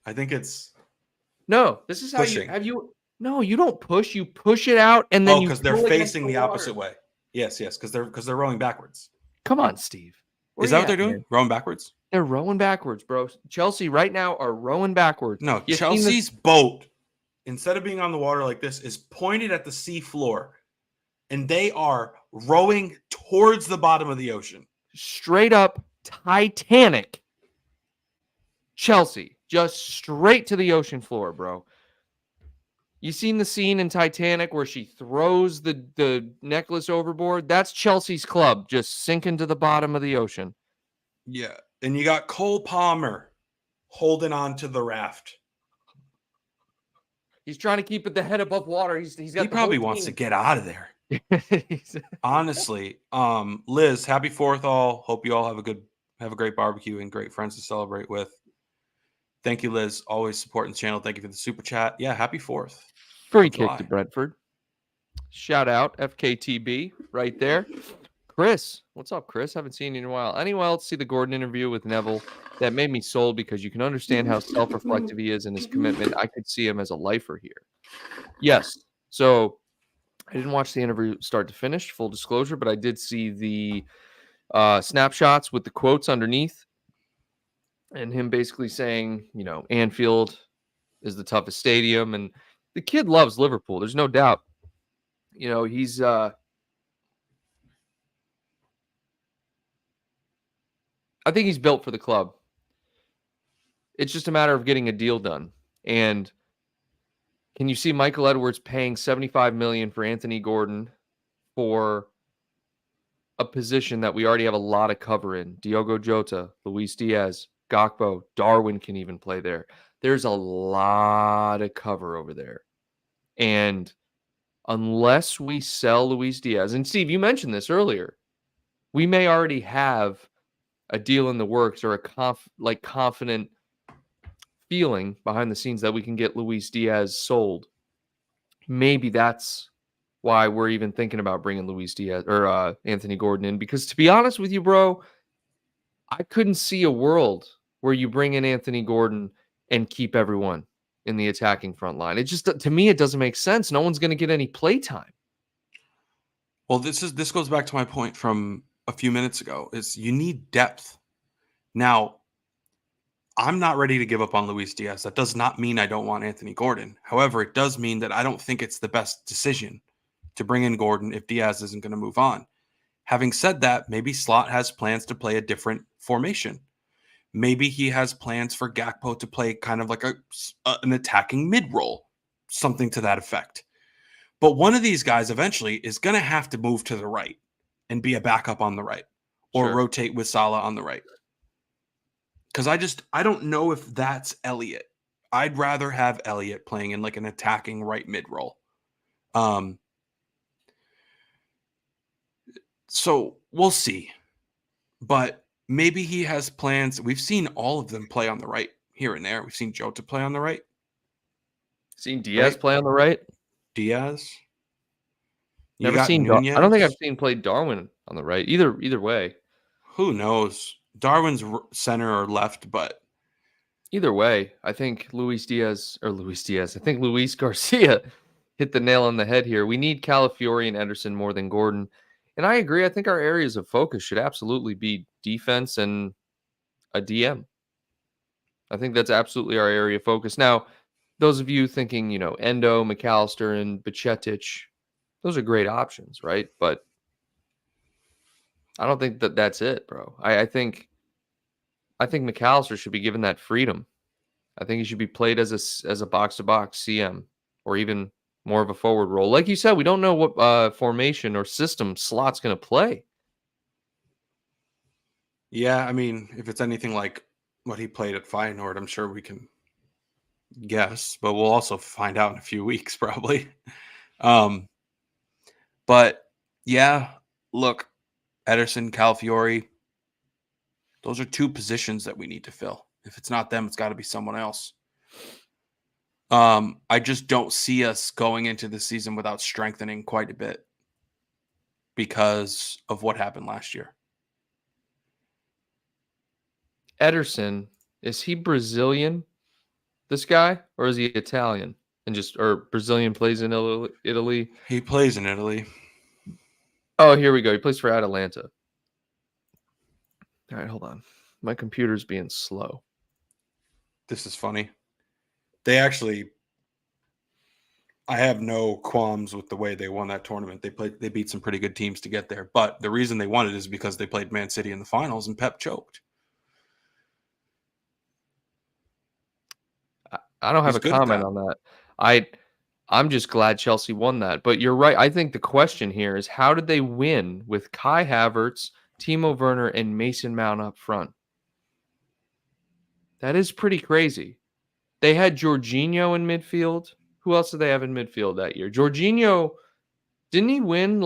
I think it's No, this is how pushing. No, you don't push. You push it out and then because they're pull against facing the water. opposite way. Yes, because they're rowing backwards. Come on, Steve. Where Is you that what at, they're doing? man? Rowing backwards? They're rowing backwards, bro. Chelsea right now are rowing backwards. No, You seen Chelsea's boat, instead of being on the water like this, is pointed at the sea floor, and they are rowing towards the bottom of the ocean. straight up Titanic. Chelsea, just straight to the ocean floor, bro. You seen the scene in Titanic where she throws the necklace overboard? That's Chelsea's club, just sinking to the bottom of the ocean. Yeah, and you got Cole Palmer holding on to the raft. He's trying to keep the head above water. He's got. He the probably whole wants to team. get out of there. He's- Honestly, Liz, happy 4th all. Hope you all have a good have a great barbecue and great friends to celebrate with. Thank you, Liz. Always supporting the channel. Thank you for the super chat. Yeah, happy 4th. Free kick to Brentford. Shout out FKTB right there. Chris, what's up, Chris? Haven't seen you in a while. Anyone else see the Gordon interview with Neville? That made me sold because you can understand how self-reflective he is in his commitment. I could see him as a lifer here. Yes. So I didn't watch the interview start to finish, full disclosure, but I did see the snapshots with the quotes underneath and him basically saying, Anfield is the toughest stadium. And the kid loves Liverpool. There's no doubt. He's I think he's built for the club. It's just a matter of getting a deal done. And can you see Michael Edwards paying $75 million for Anthony Gordon for a position that we already have a lot of cover in? Diogo Jota, Luis Diaz, Gakpo, Darwin can even play there. There's a lot of cover over there. And unless we sell Luis Diaz, and Steve, you mentioned this earlier, we may already have a deal in the works or a confident feeling behind the scenes that we can get Luis Diaz sold. Maybe that's why we're even thinking about bringing Luis Diaz or Anthony Gordon in. Because to be honest with you, bro, I couldn't see a world where you bring in Anthony Gordon and keep everyone in the attacking front line. It just, to me, it doesn't make sense. No one's going to get any play time. Well, this goes back to my point from a few minutes ago, is you need depth. Now, I'm not ready to give up on Luis Diaz. That does not mean I don't want Anthony Gordon. However, it does mean that I don't think it's the best decision to bring in Gordon if Diaz isn't going to move on. Having said that, maybe Slot has plans to play a different formation. Maybe he has plans for Gakpo to play kind of like an attacking mid-role, something to that effect. But one of these guys eventually is going to have to move to the right and be a backup on the right, or rotate with Salah on the right. Because I don't know if that's Elliott. I'd rather have Elliott playing in like an attacking right mid role. So we'll see. But maybe he has plans. We've seen all of them play on the right here and there. We've seen Jota play on the right. Seen Diaz play on the right? Diaz. Never seen Nunez. I don't think I've seen play Darwin on the right. Either way. Who knows? Darwin's center or left, but either way, I think Luis Garcia hit the nail on the head here. We need Calafiori and Ederson more than Gordon. And I agree. I think our areas of focus should absolutely be defense and a DM. I think that's absolutely our area of focus. Now, those of you thinking, Endo, McAllister, and Baccetic, those are great options, right? But I don't think that's it, bro. I think McAllister should be given that freedom. I think he should be played as a box-to-box CM or even more of a forward role. Like you said, we don't know what formation or system Slot's going to play. Yeah, I mean, if it's anything like what he played at Feyenoord, I'm sure we can guess, but we'll also find out in a few weeks probably. But yeah, look, Ederson, Calafiori, those are two positions that we need to fill. If it's not them, it's got to be someone else. I just don't see us going into the season without strengthening quite a bit because of what happened last year. Ederson, is he Brazilian, this guy, or is he Italian? Or Brazilian plays in Italy? He plays in Italy. Oh, here we go. He plays for Atalanta. All right, hold on. My computer's being slow. This is funny. I have no qualms with the way they won that tournament. They beat some pretty good teams to get there. But the reason they won it is because they played Man City in the finals and Pep choked. I don't have a comment on that. I'm just glad Chelsea won that. But you're right. I think the question here is, how did they win with Kai Havertz, Timo Werner, and Mason Mount up front? That is pretty crazy. They had Jorginho in midfield. Who else did they have in midfield that year? Jorginho, didn't he win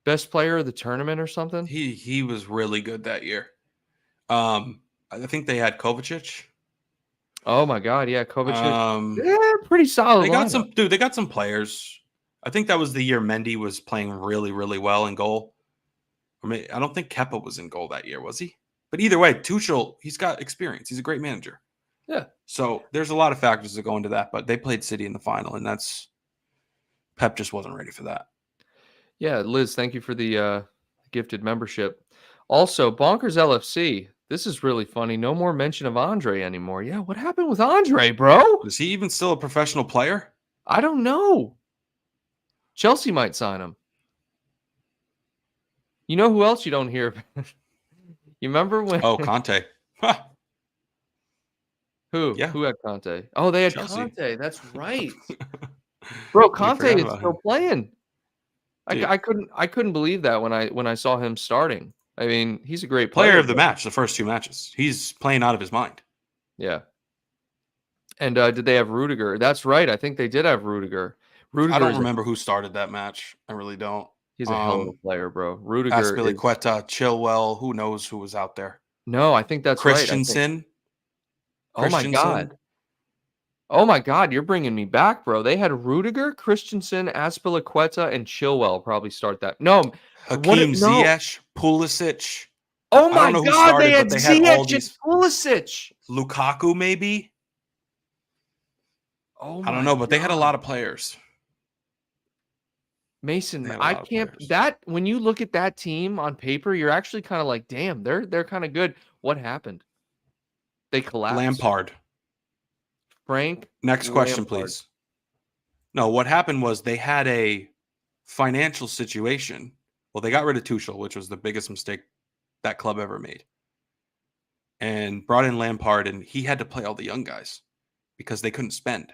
best player of the tournament or something? He was really good that year. I think they had Kovacic. Oh my God, yeah, Kovacic. Um, Yeah, pretty solid they got lineup. some dude. They got some players. I think that was the year Mendy was playing really, really well in goal. I don't think Kepa was in goal that year, was he? But either way, Tuchel, he's got experience. He's a great manager. Yeah. So there's a lot of factors that go into that. But they played City in the final, and Pep just wasn't ready for that. Yeah, Liz, thank you for the gifted membership. Also, Bonkers LFC. This is really funny. No more mention of Andre anymore. Yeah, what happened with Andre, bro? Is he even still a professional player? I don't know. Chelsea might sign him. You know who else you don't hear about? You remember when? Oh, Conte. Huh. Who? Yeah. Who had Conte? Oh, they had Chelsea. Conte. That's right. Bro, Conte forgot is about still playing. Dude. I couldn't believe that when I saw him starting. I mean, he's a great player. Player of the match, the first 2 matches. He's playing out of his mind. Yeah. And did they have Rudiger? That's right. I think they did have Rudiger. Rudiger. I don't remember who started that match. I really don't. He's a hell of a player, bro. Rudiger. Aspilicueta, Chilwell. Who knows who was out there? No, I think that's Christensen. right. Oh my God. Oh my God, you're bringing me back, bro. They had Rudiger, Christensen, Aspilicueta, and Chilwell probably start that. No, Hakeem Ziyech, Pulisic. Oh my I don't know who God, started, they had but they had all Ziyech these. and Pulisic. Lukaku, maybe. Oh, I don't know, but they had a lot of players. Mason, I can't. That when you look at that team on paper, you're actually kind of like, damn, they're kind of good. What happened? They collapsed. Lampard. Frank. Next question, please. No, what happened was they had a financial situation. Well, they got rid of Tuchel, which was the biggest mistake that club ever made, and brought in Lampard, and he had to play all the young guys because they couldn't spend.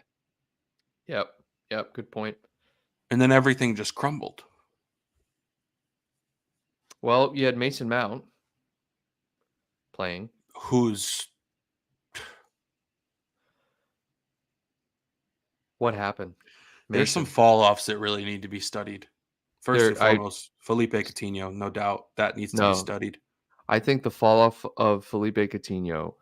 Yep. Good point. And then everything just crumbled. Well, you had Mason Mount playing. What happened? There's some fall-offs that really need to be studied. First and foremost, Felipe Coutinho, no doubt. That needs to be studied. I think the fall-off of Felipe Coutinho,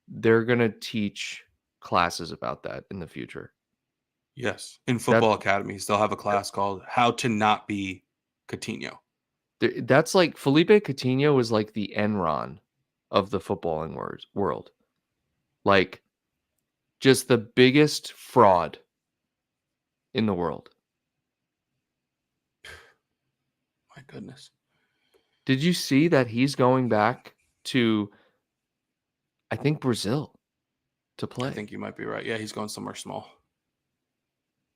they're going to teach classes about that in the future. Yes. In football academies, they'll have a class called How to Not Be Coutinho. That's like Felipe Coutinho is like the Enron of the footballing world. Like just the biggest fraud in the world. My goodness. Did you see that he's going back to, I think, Brazil to play? I think you might be right. Yeah, he's going somewhere small.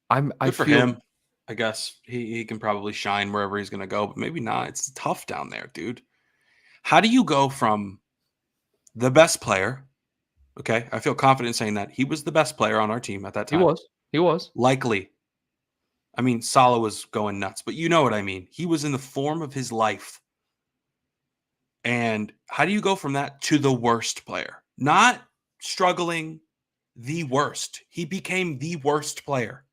Good for him. I guess he can probably shine wherever he's going to go, but maybe not. It's tough down there, dude. How do you go from the best player? Okay, I feel confident saying that. He was the best player on our team at that time. He was. Likely. I mean, Salah was going nuts, but you know what I mean. He was in the form of his life. And how do you go from that to the worst player? Not struggling, the worst. He became the worst player.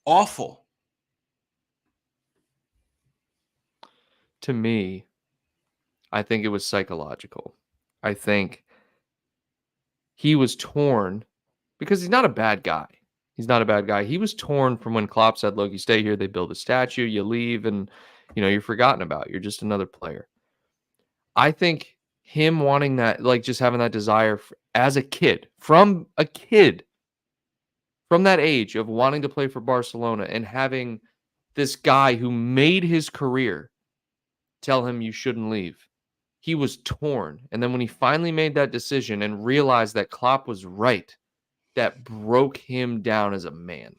Awful. To me, I think it was psychological. I think he was torn because he's not a bad guy. He's not a bad guy. He was torn from when Klopp said, look, you stay here, they build a statue, you leave, and you're forgotten about. You're just another player. I think him wanting that, like just having that desire as a kid, from that age of wanting to play for Barcelona and having this guy who made his career tell him you shouldn't leave. He was torn. And then when he finally made that decision and realized that Klopp was right, that broke him down as a man.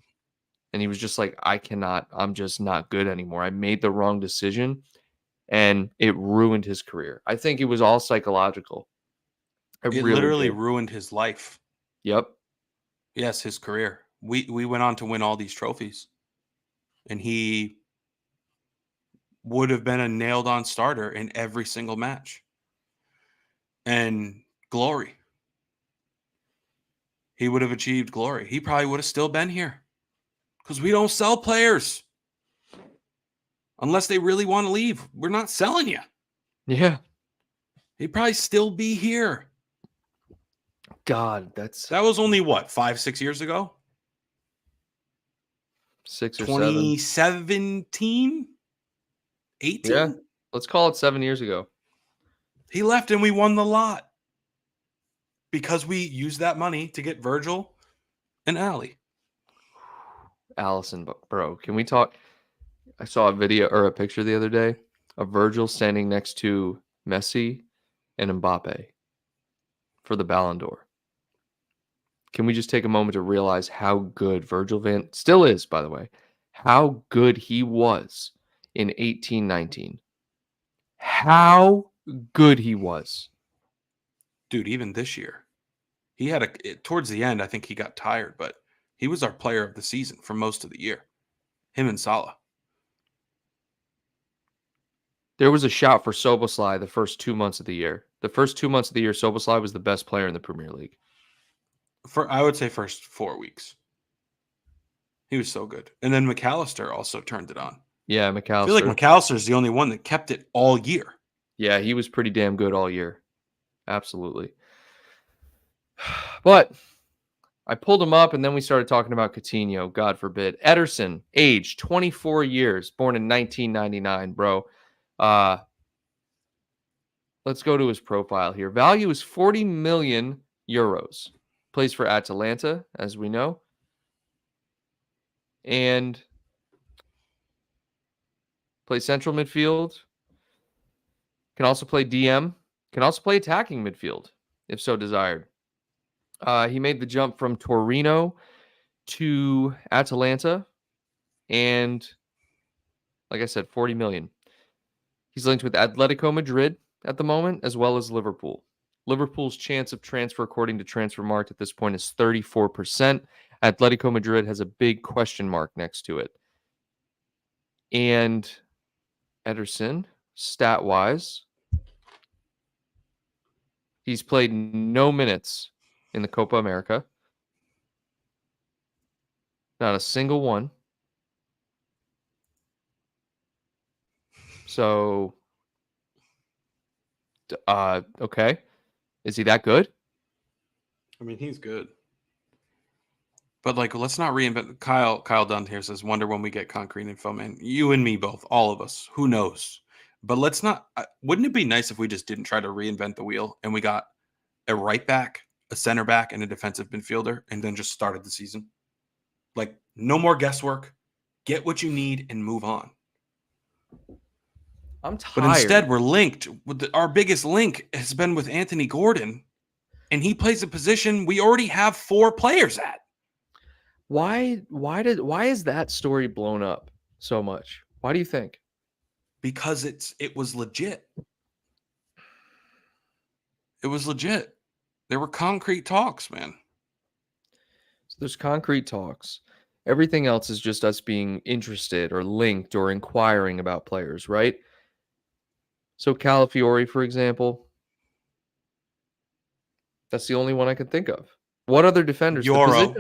And he was just like, I'm just not good anymore. I made the wrong decision and it ruined his career. I think it was all psychological. It really literally ruined his life. Yep. Yes, his career. We went on to win all these trophies. And he would have been a nailed-on starter in every single match. And glory. He would have achieved glory. He probably would have still been here. Because we don't sell players. Unless they really want to leave. We're not selling you. Yeah. He'd probably still be here. God, That was only what, 5-6 years ago? 6 or 7. 2017? 18? Yeah, let's call it 7 years ago. He left and we won the lot because we used that money to get Virgil and Allie. Allison, bro, can we talk? I saw a video or a picture the other day of Virgil standing next to Messi and Mbappe for the Ballon d'Or. Can we just take a moment to realize how good Virgil still is, by the way, how good he was in 18-19? How good he was. Dude, even this year. He had towards the end, I think he got tired, but he was our player of the season for most of the year. Him and Salah. There was a shout for Szoboszlai the first 2 months of the year. The first 2 months of the year, Szoboszlai was the best player in the Premier League. I would say first 4 weeks. He was so good. And then McAllister also turned it on. Yeah, McAllister. I feel like McAllister's the only one that kept it all year. Yeah, he was pretty damn good all year. Absolutely. But I pulled him up, and then we started talking about Coutinho, God forbid. Ederson, age 24 years, born in 1999, bro. Let's go to his profile here. Value is 40 million euros. Plays for Atalanta, as we know. And plays central midfield. Can also play DM. Can also play attacking midfield, if so desired. He made the jump from Torino to Atalanta. And, like I said, 40 million. He's linked with Atletico Madrid at the moment, as well as Liverpool. Liverpool's chance of transfer, according to Transfermarkt, at this point is 34%. Atletico Madrid has a big question mark next to it. And Ederson, stat-wise, he's played no minutes in the Copa America. Not a single one. So, okay. Is he that good? I mean, he's good. But, like, let's not reinvent. Kyle Dunn here says, wonder when we get concrete info, man. You and me both, all of us. Who knows? But let's not. Wouldn't it be nice if we just didn't try to reinvent the wheel and we got a right back, a center back, and a defensive midfielder and then just started the season? Like, no more guesswork. Get what you need and move on. I'm tired. But instead, we're linked. Our biggest link has been with Anthony Gordon, and he plays a position we already have 4 players at. Why is that story blown up so much? Why do you think? Because it was legit. It was legit. There were concrete talks, man. So there's concrete talks. Everything else is just us being interested or linked or inquiring about players, right? So Calafiori, for example, that's the only one I can think of. What other defenders? Euro.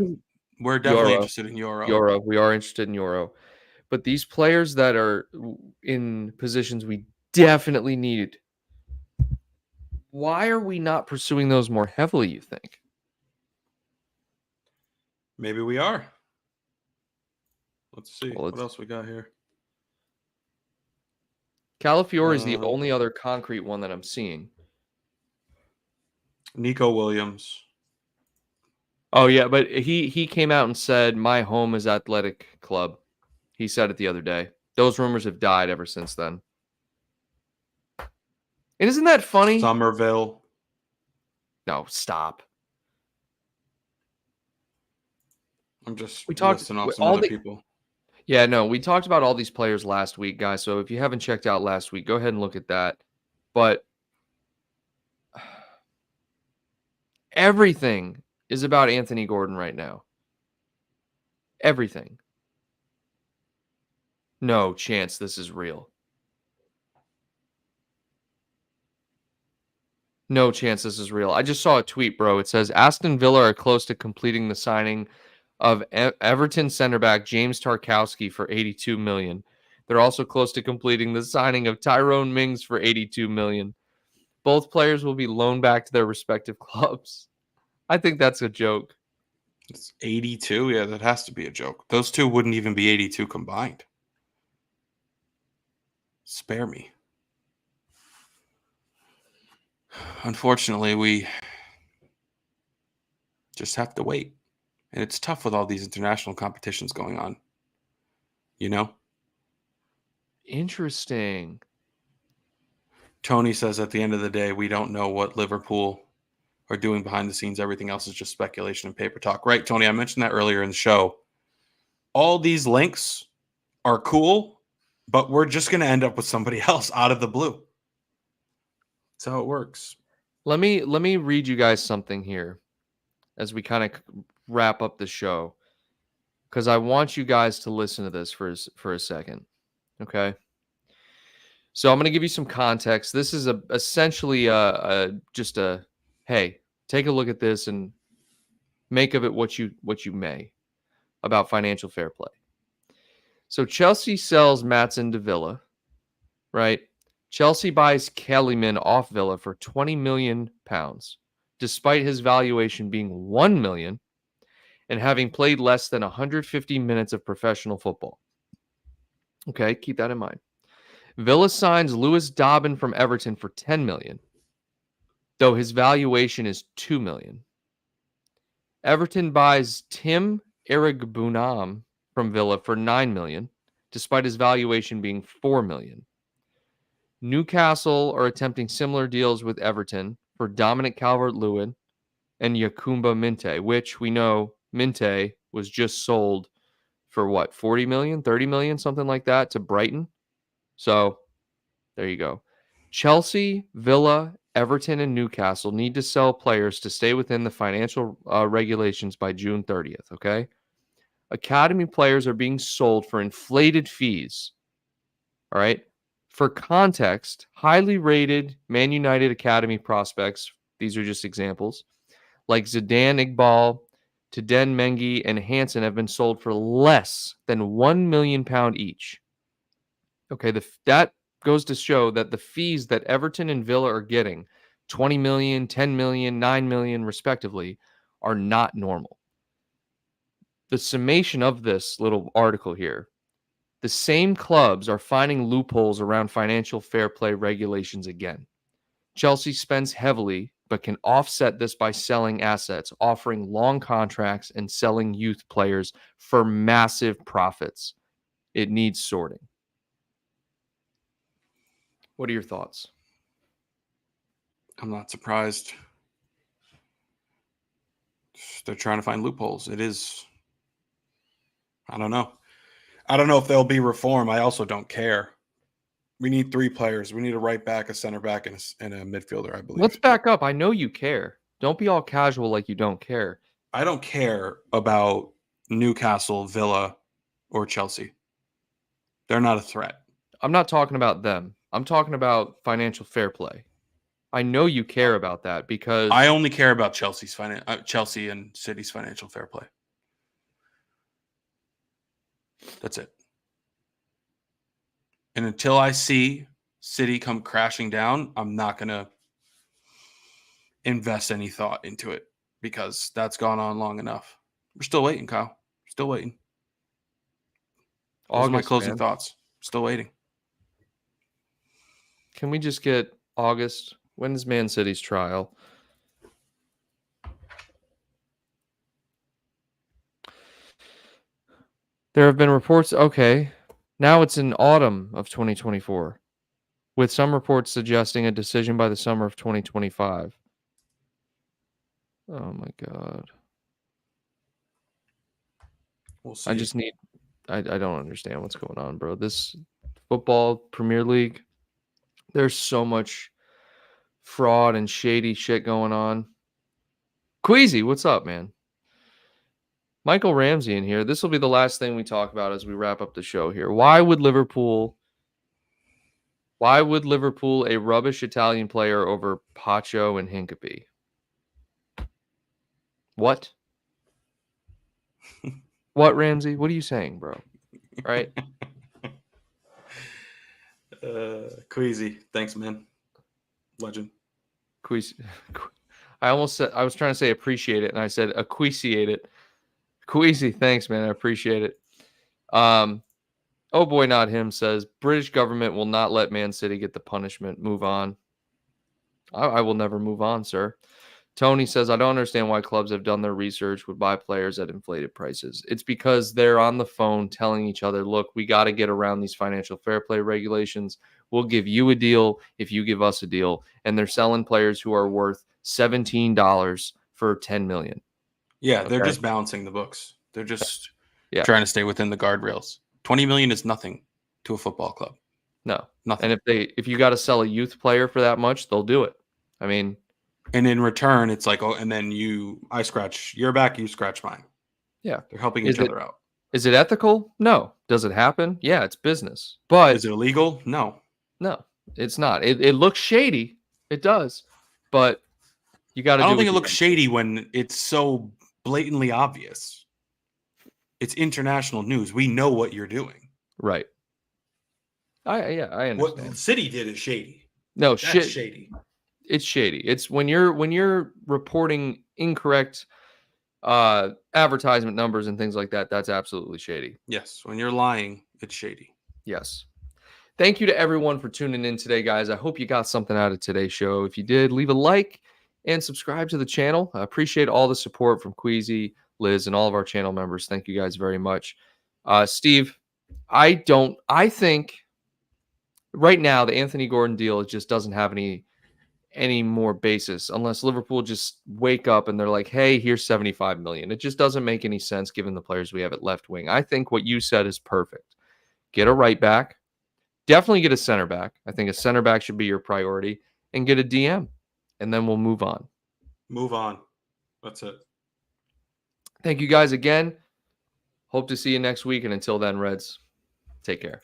We're definitely interested in Euro. We are interested in Euro. But these players that are in positions we definitely need, why are we not pursuing those more heavily, you think? Maybe we are. Let's see. What else we got here? Calafiori is the only other concrete one that I'm seeing. Nico Williams. Oh, yeah, but he came out and said, my home is Athletic Club. He said it the other day. Those rumors have died ever since then. And isn't that funny? Somerville. No, stop. I'm just listing off some other people. Yeah, no, we talked about all these players last week, guys. So if you haven't checked out last week, go ahead and look at that. But everything is about Anthony Gordon right now. Everything. No chance this is real. No chance this is real. I just saw a tweet, bro. It says Aston Villa are close to completing the signing of Everton center back James Tarkowski for 82 million. They're also close to completing the signing of Tyrone Mings for 82 million. Both players will be loaned back to their respective clubs. I think that's a joke. It's 82. Yeah, that has to be a joke. Those two wouldn't even be 82 combined. Spare me. Unfortunately, we just have to wait. And it's tough with all these international competitions going on. You know? Interesting. Tony says at the end of the day, we don't know what Liverpool are doing behind the scenes. Everything else is just speculation and paper talk. Right, Tony? I mentioned that earlier in the show. All these links are cool, but we're just going to end up with somebody else out of the blue. That's how it works. Let me read you guys something here as we kind of wrap up the show, because I want you guys to listen to this for a second. Okay. So I'm going to give you some context. This is essentially just a, hey, take a look at this and make of it what you may about financial fair play. So Chelsea sells Maatsen to Villa, right? Chelsea buys Kellyman off Villa for £20 million, despite his valuation being £1 million and having played less than 150 minutes of professional football. Okay, keep that in mind. Villa signs Lewis Dobbin from Everton for $10 million, though his valuation is $2 million. Everton buys Tim Erigbunam from Villa for $9 million, despite his valuation being $4 million. Newcastle are attempting similar deals with Everton for Dominic Calvert-Lewin and Yakumba Minte, which we know Minte was just sold for what, 40 million, 30 million, something like that to Brighton. So there you go. Chelsea, Villa, Everton, and Newcastle need to sell players to stay within the financial regulations by June 30th, okay? Academy players are being sold for inflated fees, all right? For context, highly rated Man United Academy prospects, these are just examples, like Zidane Iqbal, Teden Mengi, and Hansen have been sold for less than £1 million each. Okay, that goes to show that the fees that Everton and Villa are getting, 20 million, 10 million, 9 million respectively, are not normal. The summation of this little article here, the same clubs are finding loopholes around financial fair play regulations again. Chelsea spends heavily, but can offset this by selling assets, offering long contracts, and selling youth players for massive profits. It needs sorting. What are your thoughts? I'm not surprised. They're trying to find loopholes. It is. I don't know. I don't know if there'll be reform. I also don't care. We need 3 players. We need a right back, a center back, and a midfielder, I believe. Let's back up. I know you care. Don't be all casual like you don't care. I don't care about Newcastle, Villa, or Chelsea. They're not a threat. I'm not talking about them. I'm talking about financial fair play. I know you care about that because I only care about Chelsea and City's financial fair play. That's it. And until I see City come crashing down, I'm not going to invest any thought into it because that's gone on long enough. We're still waiting, Kyle. Still waiting. Those are my closing thoughts. Still waiting. Can we just get August? When is Man City's trial? There have been reports. Okay. Now it's in autumn of 2024, with some reports suggesting a decision by the summer of 2025. Oh my God. We'll see. I don't understand what's going on, bro. This football Premier League, there's so much fraud and shady shit going on. Queasy, what's up, man? Michael Ramsey in here. This will be the last thing we talk about as we wrap up the show here. Why would Liverpool a rubbish Italian player over Pacho and Hincapie? What? What, Ramsey? What are you saying, bro? Right? Queasy. Thanks, man. Legend. I almost said, I was trying to say appreciate it, and I said appreciate it. Queasy, thanks, man. I appreciate it. Oh boy, not him says British government will not let Man City get the punishment. Move on. I will never move on, sir. Tony says, I don't understand why clubs have done their research, would buy players at inflated prices. It's because they're on the phone telling each other, look, we got to get around these financial fair play regulations. We'll give you a deal if you give us a deal. And they're selling players who are worth $17 for $10 million. Yeah, they're just balancing the books. They're just trying to stay within the guardrails. 20 million is nothing to a football club. No, nothing. And if you got to sell a youth player for that much, they'll do it. I mean, and in return, it's like, oh, and then I scratch your back, you scratch mine. Yeah, they're helping each other out. Is it ethical? No. Does it happen? Yeah, it's business. But is it illegal? No, it's not. It looks shady. It does, but you got to. I don't think it looks shady when it's so blatantly obvious. It's international news. We know what you're doing. Right. I understand. What the city did is shady. No, that's shady. It's shady. It's when you're reporting incorrect advertisement numbers and things like that. That's absolutely shady. Yes, when you're lying, it's shady. Yes. Thank you to everyone for tuning in today, guys. I hope you got something out of today's show. If you did, leave a like and subscribe to the channel. I appreciate all the support from Queasy, Liz, and all of our channel members. Thank you guys very much. Steve, I think right now the Anthony Gordon deal just doesn't have any more basis unless Liverpool just wake up and they're like, hey, here's 75 million. It just doesn't make any sense given the players we have at left wing. I think what you said is perfect. Get a right back. Definitely get a center back. I think a center back should be your priority, and get a DM, and then we'll move on. Move on. That's it. Thank you guys again. Hope to see you next week. And until then, Reds, take care.